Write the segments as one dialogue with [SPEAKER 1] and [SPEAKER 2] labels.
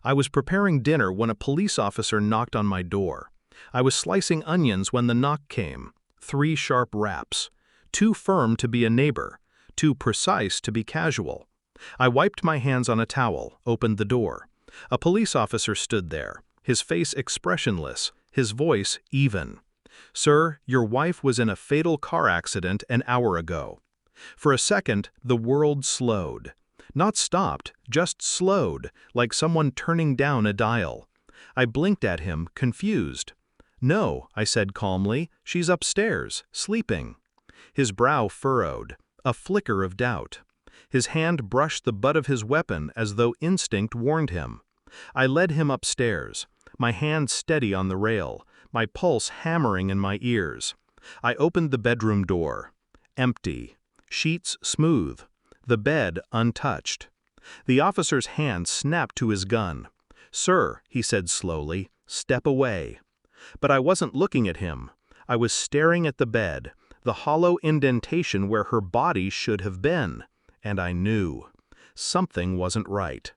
[SPEAKER 1] I was preparing dinner when a police officer knocked on my door. I was slicing onions when the knock came. 3 sharp raps. Too firm to be a neighbor. Too precise to be casual. I wiped my hands on a towel, opened the door. A police officer stood there, his face expressionless, his voice even. "Sir, your wife was in a fatal car accident an hour ago." For a second, the world slowed. Not stopped, just slowed, like someone turning down a dial. I blinked at him, confused. "No," I said calmly, "she's upstairs, sleeping." His brow furrowed, a flicker of doubt. His hand brushed the butt of his weapon as though instinct warned him. I led him upstairs, my hand steady on the rail, my pulse hammering in my ears. I opened the bedroom door. Empty. Sheets smooth. The bed untouched. The officer's hand snapped to his gun. "Sir," he said slowly, "step away." But I wasn't looking at him. I was staring at the bed, the hollow indentation where her body should have been. And I knew. Something wasn't right.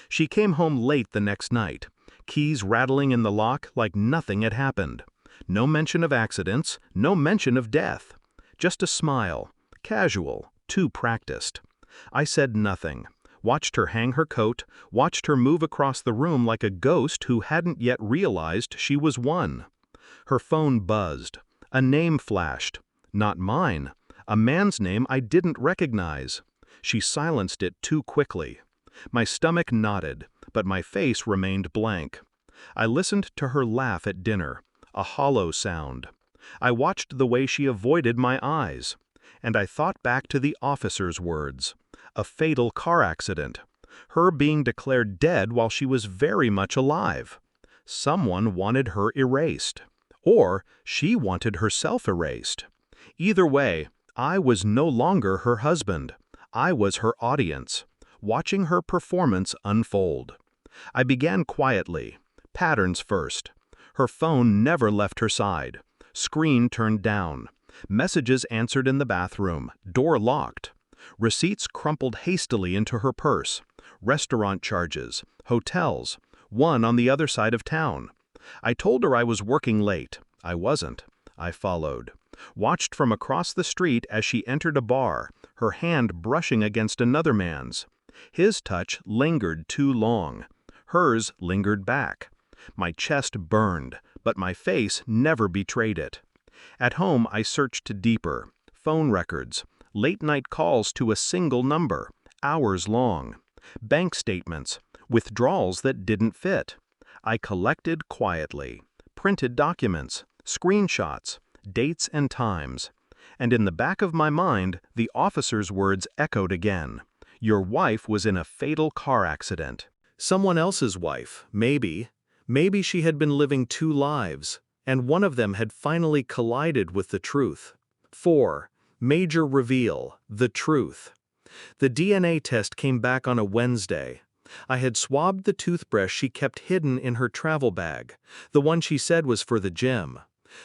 [SPEAKER 1] She came home late the next night, keys rattling in the lock like nothing had happened. No mention of accidents, no mention of death. Just a smile, casual, too practiced. I said nothing, watched her hang her coat, watched her move across the room like a ghost who hadn't yet realized she was one. Her phone buzzed. A name flashed. Not mine. A man's name I didn't recognize. She silenced it too quickly. My stomach knotted, but my face remained blank. I listened to her laugh at dinner, a hollow sound. I watched the way she avoided my eyes. And I thought back to the officer's words. A fatal car accident. Her being declared dead while she was very much alive. Someone wanted her erased. Or she wanted herself erased. Either way, I was no longer her husband. I was her audience, watching her performance unfold. I began quietly, patterns first. Her phone never left her side. Screen turned down. Messages answered in the bathroom, door locked. Receipts crumpled hastily into her purse. Restaurant charges, hotels, one on the other side of town. I told her I was working late. I wasn't. I followed. Watched from across the street as she entered a bar, her hand brushing against another man's. His touch lingered too long. Hers lingered back. My chest burned, but my face never betrayed it. At home I searched deeper. Phone records, late-night calls to a single number, hours long. Bank statements, withdrawals that didn't fit. I collected quietly. Printed documents, screenshots, dates and times. And in the back of my mind, the officer's words echoed again. Your wife was in a fatal car accident. Someone else's wife, maybe. Maybe she had been living 2 lives, and one of them had finally collided with the truth. 4. Major reveal, the truth. The DNA test came back on a Wednesday. I had swabbed the toothbrush she kept hidden in her travel bag, the one she said was for the gym.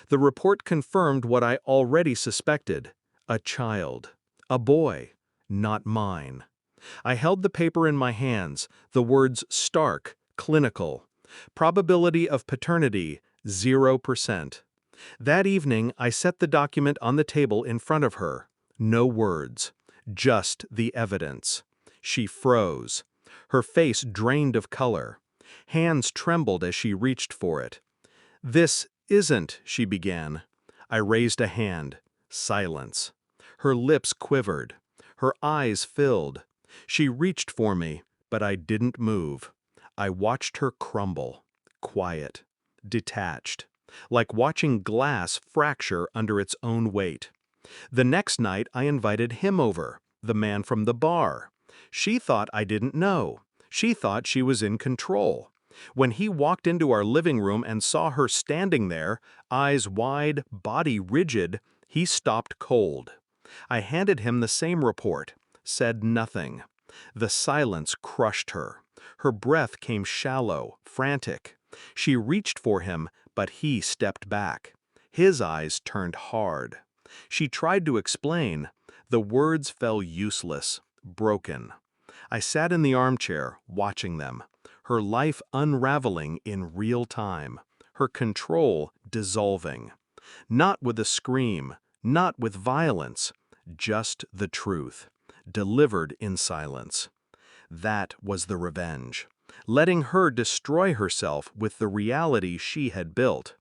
[SPEAKER 1] The report confirmed what I already suspected. A child. A boy. Not mine. I held the paper in my hands, the words stark, clinical. Probability of paternity, 0%. That evening, I set the document on the table in front of her. No words. Just the evidence. She froze. Her face drained of color. Hands trembled as she reached for it. "This isn't," she began. I raised a hand. Silence. Her lips quivered. Her eyes filled. She reached for me, but I didn't move. I watched her crumble. Quiet. Detached. Like watching glass fracture under its own weight. The next night I invited him over, the man from the bar. She thought I didn't know. She thought she was in control. When he walked into our living room and saw her standing there, eyes wide, body rigid, he stopped cold. I handed him the same report, said nothing. The silence crushed her. Her breath came shallow, frantic. She reached for him, but he stepped back. His eyes turned hard. She tried to explain. The words fell useless, broken. I sat in the armchair, watching them. her life unraveling in real time, her control dissolving. Not with a scream, not with violence, just the truth, delivered in silence. That was the revenge, letting her destroy herself with the reality she had built.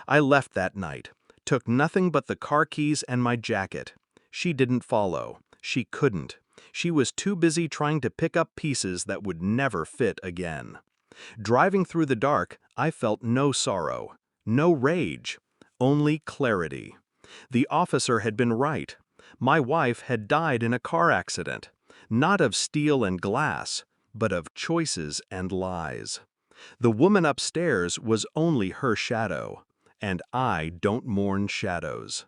[SPEAKER 1] I left that night, took nothing but the car keys and my jacket. She didn't follow. She couldn't. She was too busy trying to pick up pieces that would never fit again. Driving through the dark, I felt no sorrow, no rage, only clarity. The officer had been right. My wife had died in a car accident, not of steel and glass, but of choices and lies. The woman upstairs was only her shadow, and I don't mourn shadows.